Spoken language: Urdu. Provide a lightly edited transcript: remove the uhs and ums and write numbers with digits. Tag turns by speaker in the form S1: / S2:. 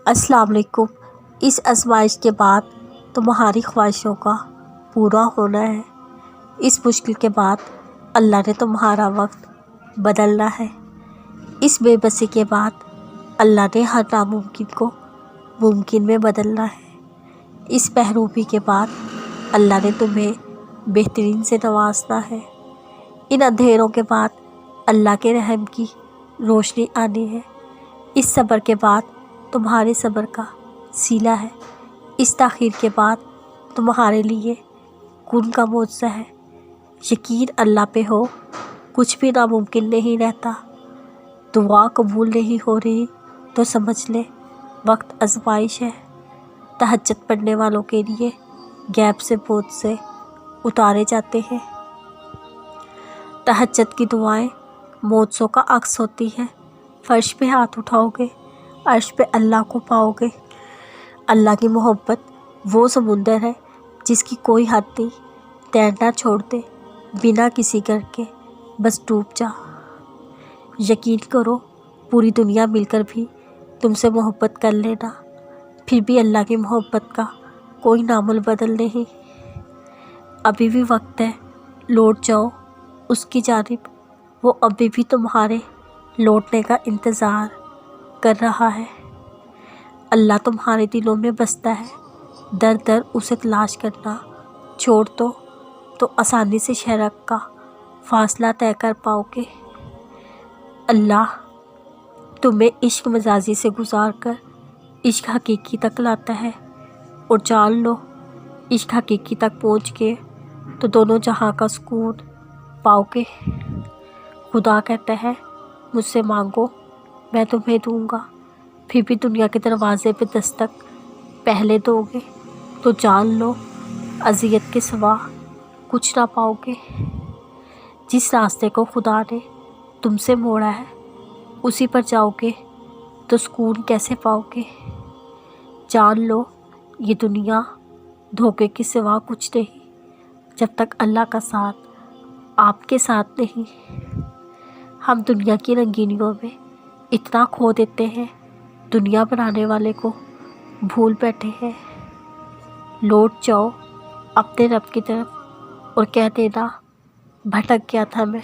S1: السلام علیکم۔ اس آزمائش کے بعد تمہاری خواہشوں کا پورا ہونا ہے۔ اس مشکل کے بعد اللہ نے تمہارا وقت بدلنا ہے۔ اس بے بسی کے بعد اللہ نے ہر ناممکن کو ممکن میں بدلنا ہے۔ اس محرومی کے بعد اللہ نے تمہیں بہترین سے نوازنا ہے۔ ان اندھیروں کے بعد اللہ کے رحم کی روشنی آنی ہے۔ اس صبر کے بعد تمہارے صبر کا صلہ ہے۔ اس تاخیر کے بعد تمہارے لیے کن کا معجزہ ہے۔ یقین اللہ پہ ہو، کچھ بھی ناممکن نہیں رہتا۔ دعا قبول نہیں ہو رہی تو سمجھ لے وقت آزمائش ہے۔ تہجد پڑھنے والوں کے لیے غیب سے بوجھ سے اتارے جاتے ہیں۔ تہجد کی دعائیں معجزوں کا عکس ہوتی ہیں۔ فرش پہ ہاتھ اٹھاؤ گے، عرش پہ اللہ کو پاؤ گے۔ اللہ کی محبت وہ سمندر ہے جس کی کوئی حد نہیں، تیرنا چھوڑ دے بنا کسی گر کے، بس ڈوب جا۔ یقین کرو پوری دنیا مل کر بھی تم سے محبت کر لینا، پھر بھی اللہ کی محبت کا کوئی نام البدل نہیں۔ ابھی بھی وقت ہے، لوٹ جاؤ اس کی جانب، وہ ابھی بھی تمہارے لوٹنے کا انتظار کر رہا ہے۔ اللہ تمہارے دلوں میں بستا ہے، در در اسے تلاش کرنا چھوڑ دو تو آسانی سے شرک کا فاصلہ طے کر پاؤ گے۔ اللہ تمہیں عشق مجازی سے گزار کر عشق حقیقی تک لاتا ہے، اور جان لو عشق حقیقی تک پہنچ کے تو دونوں جہاں کا سکون پاؤ گے۔ خدا کہتا ہے مجھ سے مانگو میں تمہیں دوں گا، پھر بھی دنیا کے دروازے پہ دستک پہلے دو گے تو جان لو اذیت کے سوا کچھ نہ پاؤ گے۔ جس راستے کو خدا نے تم سے موڑا ہے اسی پر جاؤ گے تو سکون کیسے پاؤ گے۔ جان لو یہ دنیا دھوکے کے سوا کچھ نہیں، جب تک اللہ کا ساتھ آپ کے ساتھ نہیں۔ ہم دنیا کی رنگینیوں میں اتنا کھو دیتے ہیں، دنیا بنانے والے کو بھول بیٹھے ہیں۔ لوٹ جاؤ اپنے رب کی طرف اور کہہ دینا بھٹک گیا تھا میں۔